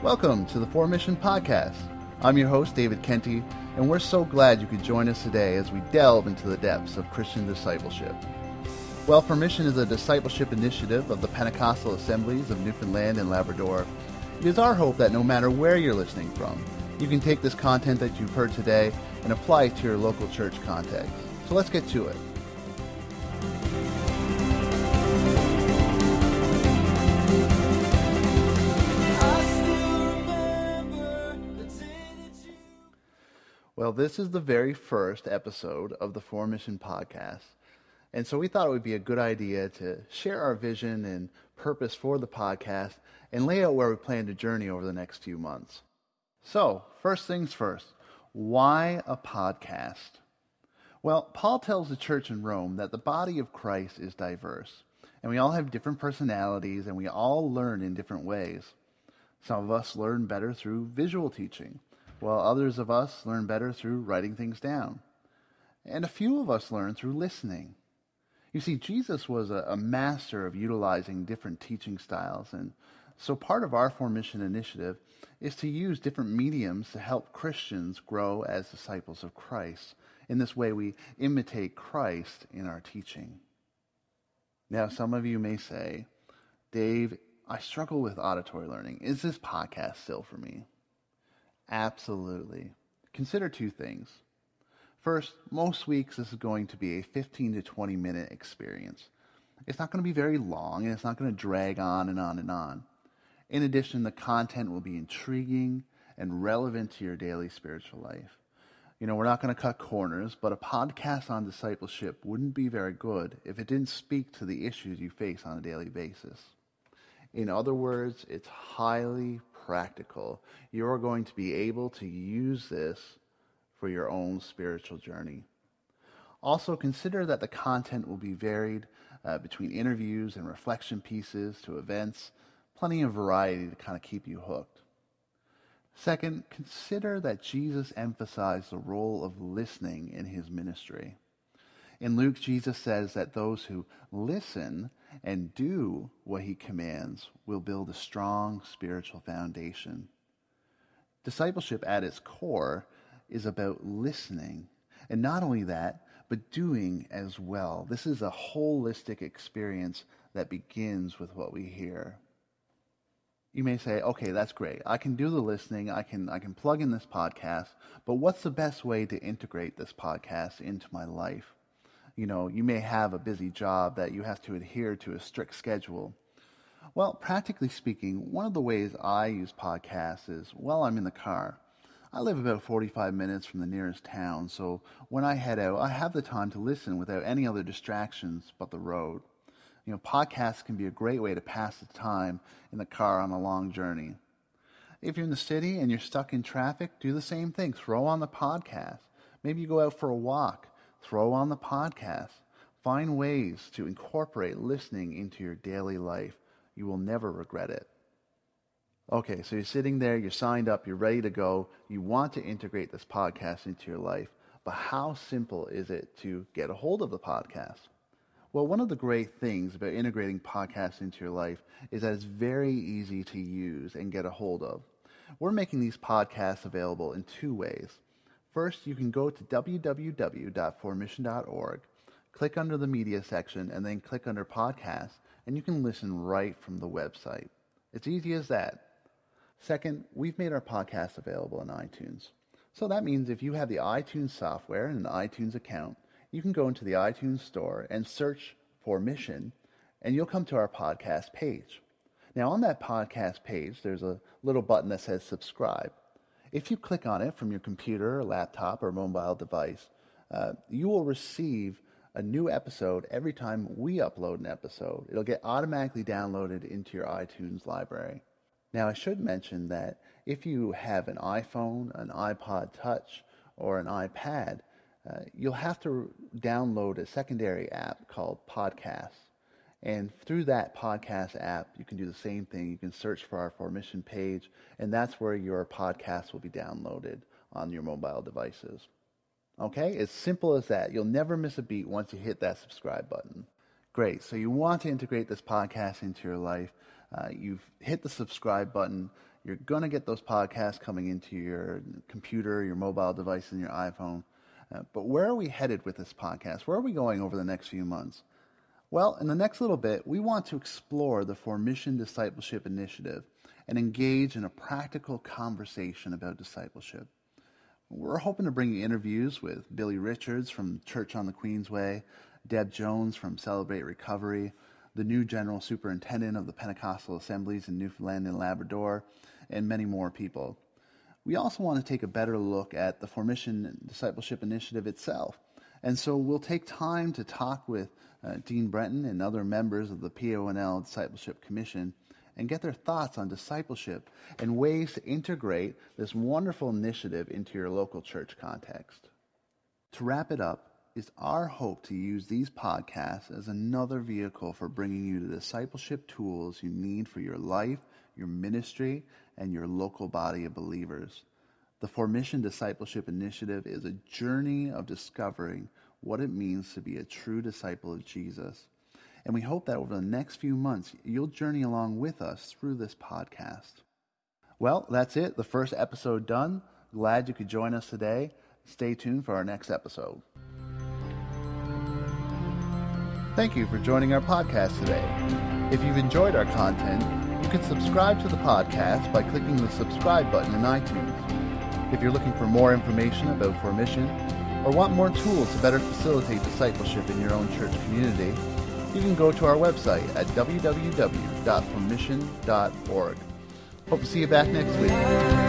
Welcome to the Formission Podcast. I'm your host, David Kentie, and we're so glad you could join us today as we delve into the depths of Christian discipleship. Well, Formission is a discipleship initiative of the Pentecostal Assemblies of Newfoundland and Labrador. It is our hope that no matter where you're listening from, you can take this content that you've heard today and apply it to your local church context. So let's get to it. Well, this is the very first episode of the Formission Podcast, and so we thought it would be a good idea to share our vision and purpose for the podcast and lay out where we plan to journey over the next few months. So, first things first, why a podcast? Well, Paul tells the church in Rome that the body of Christ is diverse, and we all have different personalities, and we all learn in different ways. Some of us learn better through visual teaching, while others of us learn better through writing things down. And a few of us learn through listening. You see, Jesus was a master of utilizing different teaching styles, and so part of our Formission initiative is to use different mediums to help Christians grow as disciples of Christ. In this way, we imitate Christ in our teaching. Now, some of you may say, Dave, I struggle with auditory learning. Is this podcast still for me? Absolutely. Consider two things. First, most weeks this is going to be a 15 to 20 minute experience. It's not going to be very long, and it's not going to drag on and on and on. In addition, the content will be intriguing and relevant to your daily spiritual life. You know, we're not going to cut corners, but a podcast on discipleship wouldn't be very good if it didn't speak to the issues you face on a daily basis. In other words, it's highly practical. You're going to be able to use this for your own spiritual journey. Also, consider that the content will be varied between interviews and reflection pieces to events, plenty of variety to kind of keep you hooked. Second, consider that Jesus emphasized the role of listening in his ministry. In Luke, Jesus says that those who listen and do what he commands will build a strong spiritual foundation. Discipleship at its core is about listening, and not only that, but doing as well. This is a holistic experience that begins with what we hear. You may say, okay, that's great. I can do the listening. I can plug in this podcast, but what's the best way to integrate this podcast into my life? You know, you may have a busy job that you have to adhere to a strict schedule. Well, practically speaking, one of the ways I use podcasts is while I'm in the car. I live about 45 minutes from the nearest town, so when I head out, I have the time to listen without any other distractions but the road. You know, podcasts can be a great way to pass the time in the car on a long journey. If you're in the city and you're stuck in traffic, do the same thing. Throw on the podcast. Maybe you go out for a walk. Throw on the podcast. Find ways to incorporate listening into your daily life. You will never regret it. Okay, so you're sitting there, you're signed up, you're ready to go. You want to integrate this podcast into your life. But how simple is it to get a hold of the podcast? Well, one of the great things about integrating podcasts into your life is that it's very easy to use and get a hold of. We're making these podcasts available in two ways. First, you can go to www.Formission.org, click under the media section, and then click under podcasts, and you can listen right from the website. It's easy as that. Second, we've made our podcast available in iTunes. So that means if you have the iTunes software and an iTunes account, you can go into the iTunes store and search Formission, and you'll come to our podcast page. Now, on that podcast page, there's a little button that says subscribe. If you click on it from your computer or laptop or mobile device, you will receive a new episode every time we upload an episode. It'll get automatically downloaded into your iTunes library. Now, I should mention that if you have an iPhone, an iPod Touch, or an iPad, you'll have to download a secondary app called Podcasts. And through that podcast app, you can do the same thing. You can search for our Formission page, and that's where your podcast will be downloaded on your mobile devices. Okay, as simple as that. You'll never miss a beat once you hit that subscribe button. Great, so you want to integrate this podcast into your life. You've hit the subscribe button. You're going to get those podcasts coming into your computer, your mobile device, and your iPhone. But where are we headed with this podcast? Where are we going over the next few months? Well, in the next little bit, we want to explore the Formission Discipleship Initiative and engage in a practical conversation about discipleship. We're hoping to bring you interviews with Billy Richards from Church on the Queensway, Deb Jones from Celebrate Recovery, the new General Superintendent of the Pentecostal Assemblies in Newfoundland and Labrador, and many more people. We also want to take a better look at the Formission Discipleship Initiative itself. And so we'll take time to talk with Dean Brenton and other members of the PONL Discipleship Commission and get their thoughts on discipleship and ways to integrate this wonderful initiative into your local church context. To wrap it up, it's our hope to use these podcasts as another vehicle for bringing you the discipleship tools you need for your life, your ministry, and your local body of believers. The Formission Discipleship Initiative is a journey of discovering what it means to be a true disciple of Jesus. And we hope that over the next few months, you'll journey along with us through this podcast. Well, that's it. The first episode done. Glad you could join us today. Stay tuned for our next episode. Thank you for joining our podcast today. If you've enjoyed our content, you can subscribe to the podcast by clicking the subscribe button in iTunes. If you're looking for more information about Formission or want more tools to better facilitate discipleship in your own church community, you can go to our website at www.formission.org. Hope to see you back next week.